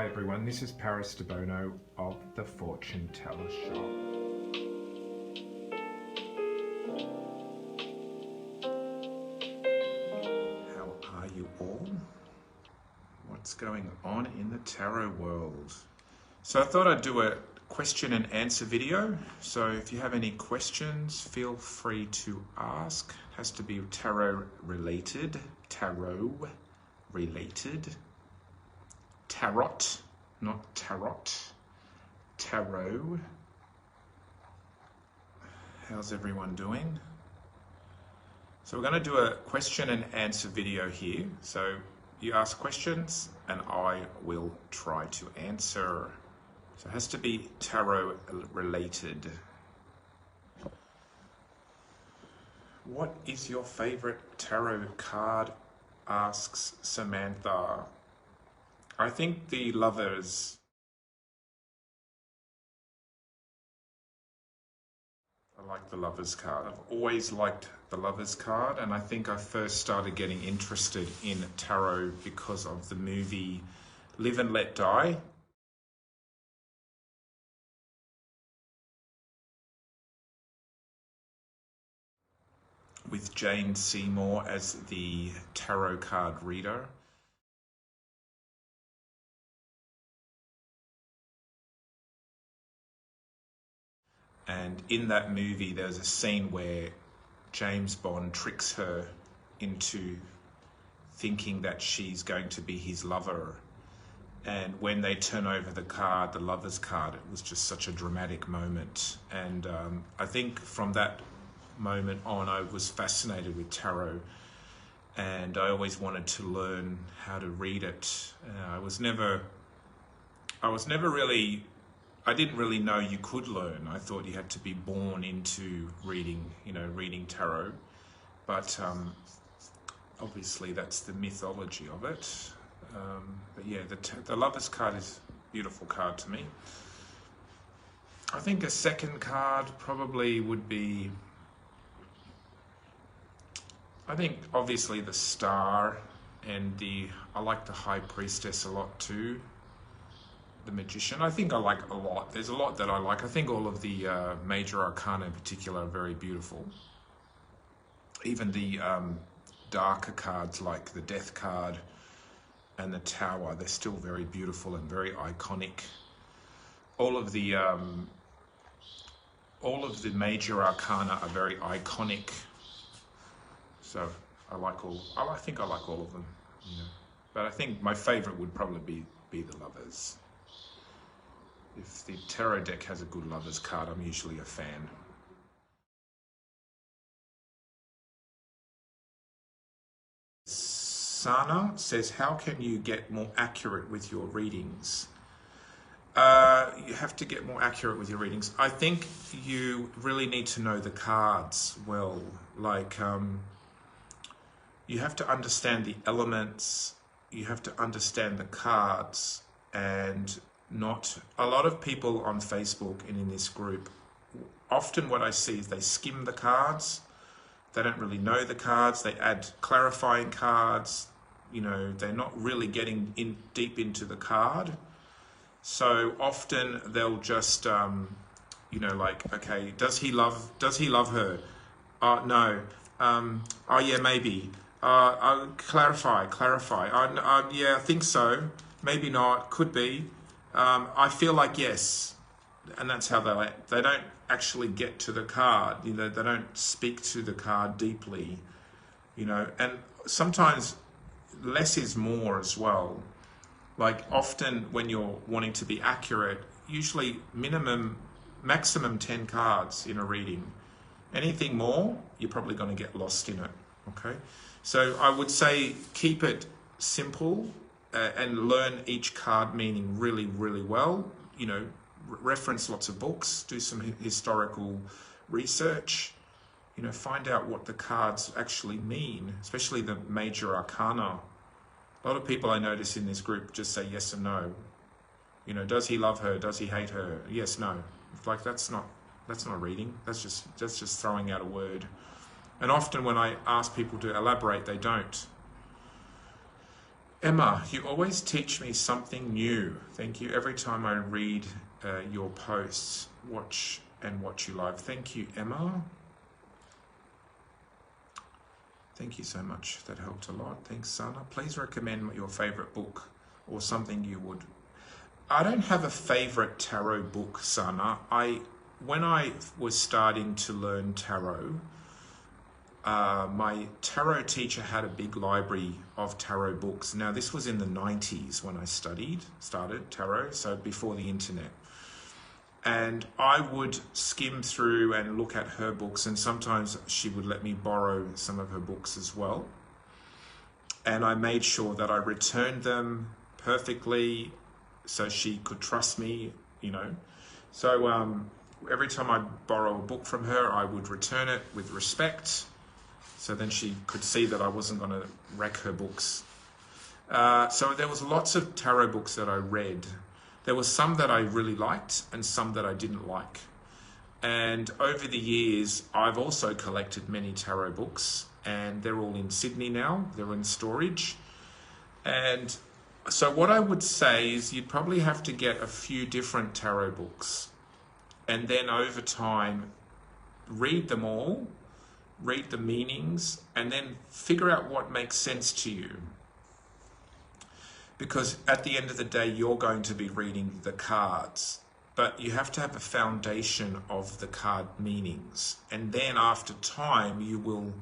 Hi everyone, this is Debono of the Fortune Teller Shop. How are you all? What's going on in the tarot world? So I thought I'd do a question and answer video. So if you have any questions, feel free to ask. It has to be tarot related. Tarot, not tarot. Tarot. How's everyone doing? So we're going to do a question and answer video here. So you ask questions and I will try to answer. So it has to be tarot related. What is your favorite tarot card? Asks Samantha. I think the Lovers. I like the Lovers card. I've always liked the Lovers card, and I think I first started getting interested in tarot because of the movie Live and Let Die. With Jane Seymour as the tarot card reader. And in that movie, there's a scene where James Bond tricks her into thinking that she's going to be his lover. And when they turn over the card, the Lover's card, it was just such a dramatic moment. And I think from that moment on, I was fascinated with tarot. And I always wanted to learn how to read it. I didn't really know you could learn. I thought you had to be born into reading tarot. But obviously that's the mythology of it. But yeah, the Lover's card is a beautiful card to me. I think a second card probably would be, I think obviously the Star, and I like the High Priestess a lot too. The Magician, I think I like a lot. There's a lot that I like. I think all of the major arcana in particular are very beautiful. Even the darker cards like the Death card and the Tower, they're still very beautiful and very iconic. All of the major arcana are very iconic. So I think I like all of them. But I think my favorite would probably be the Lovers. If the tarot deck has a good Lover's card, I'm usually a fan. Sana says, how can you get more accurate with your readings? You have to get more accurate with your readings. I think you really need to know the cards well. Like, you have to understand the elements, you have to understand the cards, and not a lot of people on Facebook and in this group, often what I see is they skim the cards. They don't really know the cards. They add clarifying cards. They're not really getting in deep into the card. So often they'll just, like, okay, does he love her? No. Oh yeah, maybe. Clarify. Yeah, I think so. Maybe not. Could be. I feel like yes, and that's how they don't actually get to the card. They don't speak to the card deeply, and sometimes less is more as well. Like often when you're wanting to be accurate, usually maximum 10 cards in a reading. Anything more, you're probably going to get lost in it. Okay, so I would say keep it simple. And learn each card meaning really, really well. Reference lots of books, do some historical research, find out what the cards actually mean, especially the major arcana. A lot of people I notice in this group just say yes and no. Does he love her? Does he hate her? Yes, no. Like that's not reading. That's just throwing out a word. And often when I ask people to elaborate, they don't. Emma, you always teach me something new. Thank you. Every time I read your posts, watch you live. Thank you, Emma. Thank you so much. That helped a lot. Thanks, Sana. Please recommend your favorite book or something you would. I don't have a favorite tarot book, Sana. When I was starting to learn tarot, my tarot teacher had a big library of tarot books. Now, this was in the 90s when I started tarot, so before the internet. And I would skim through and look at her books, and sometimes she would let me borrow some of her books as well. And I made sure that I returned them perfectly so she could trust me, you know. So every time I borrow a book from her, I would return it with respect, so then she could see that I wasn't going to wreck her books. So there was lots of tarot books that I read. There were some that I really liked and some that I didn't like. And over the years, I've also collected many tarot books, and they're all in Sydney now. They're in storage. And so what I would say is you'd probably have to get a few different tarot books, and then over time, read them all, read the meanings, and then figure out what makes sense to you. Because at the end of the day, you're going to be reading the cards, but you have to have a foundation of the card meanings. And then after time, you will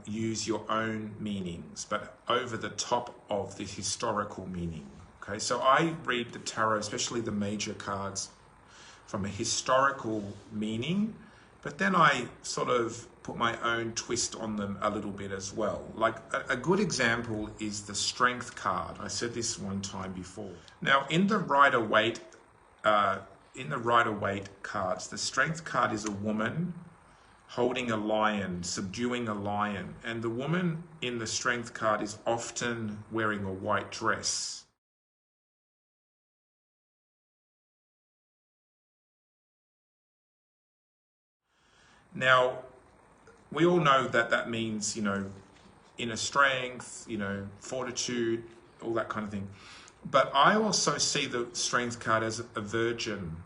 use your own meanings, but over the top of the historical meaning. Okay, so I read the tarot, especially the major cards, from a historical meaning, but then I sort of put my own twist on them a little bit as well. Like a good example is the Strength card. I said this one time before. Now in the Rider-Waite cards, the Strength card is a woman holding a lion, subduing a lion, and the woman in the Strength card is often wearing a white dress. Now, we all know that that means, you know, inner strength, you know, fortitude, all that kind of thing. But I also see the Strength card as a virgin.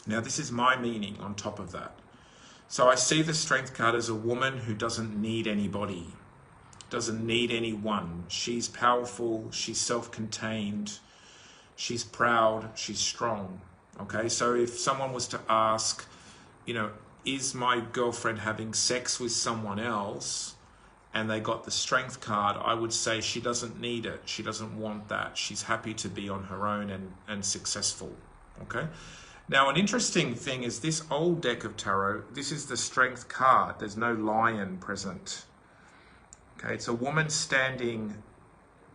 Now, this is my meaning on top of that. So I see the Strength card as a woman who doesn't need anybody, doesn't need anyone. She's powerful, she's self-contained, she's proud, she's strong. Okay, so if someone was to ask, you know, is my girlfriend having sex with someone else, and they got the Strength card, I would say she doesn't need it. She doesn't want that. She's happy to be on her own and successful. Okay. Now, an interesting thing is this old deck of tarot, this is the Strength card. There's no lion present. Okay. It's a woman standing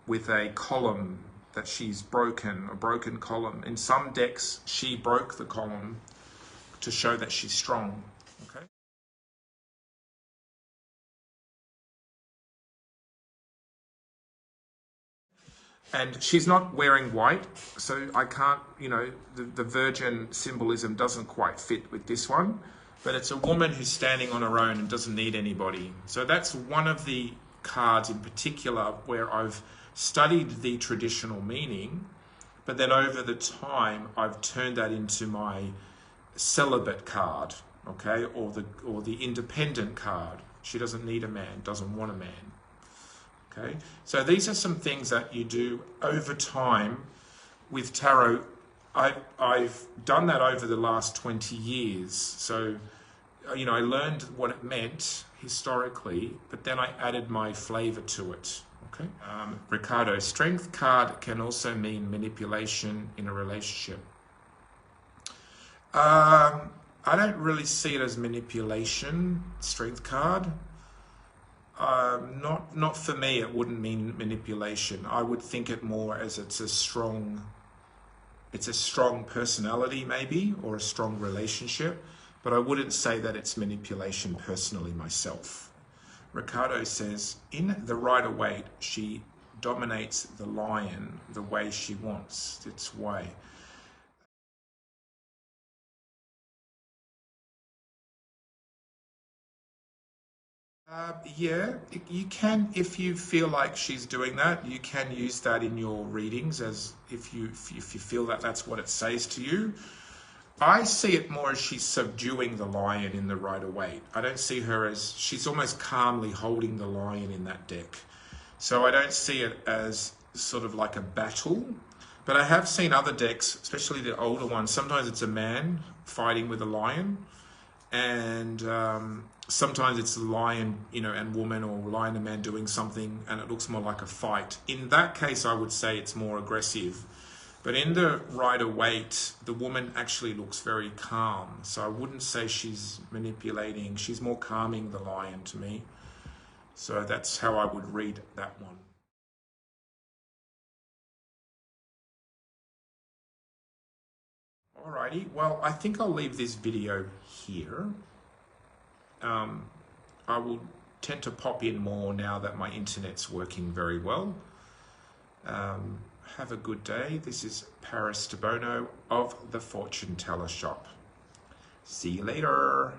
with a column that she's broken, a broken column. In some decks, she broke the column to show that she's strong. Okay. And she's not wearing white, so I can't, you know, the virgin symbolism doesn't quite fit with this one, but it's a woman who's standing on her own and doesn't need anybody. So that's one of the cards in particular where I've studied the traditional meaning, but then over the time I've turned that into my celibate card, okay, or the independent card. She doesn't need a man, doesn't want a man. Okay, so these are some things that you do over time with tarot. I've done that over the last 20 years. So, you know, I learned what it meant historically, but then I added my flavor to it. Okay, Ricardo, Strength card can also mean manipulation in a relationship. I don't really see it as manipulation, Strength card. Not for me, it wouldn't mean manipulation. I would think it more as it's a strong personality maybe, or a strong relationship, but I wouldn't say that it's manipulation personally myself. Ricardo says, in the Rider-Waite, she dominates the lion the way she wants, its way. Yeah, you can, if you feel like she's doing that, you can use that in your readings as if you feel that that's what it says to you. I see it more as she's subduing the lion in the Rider-Waite. I don't see her as, she's almost calmly holding the lion in that deck. So I don't see it as sort of like a battle. But I have seen other decks, especially the older ones, sometimes it's a man fighting with a lion, and sometimes it's a lion, and woman, or lion and man doing something, and it looks more like a fight. In that case, I would say it's more aggressive. But in the Rider-Waite, the woman actually looks very calm. So I wouldn't say she's manipulating. She's more calming the lion to me. So that's how I would read that one. Alrighty, well, I think I'll leave this video here. I will tend to pop in more now that my internet's working very well. Have a good day. This is Paris Debono of the Fortune Teller Shop. See you later.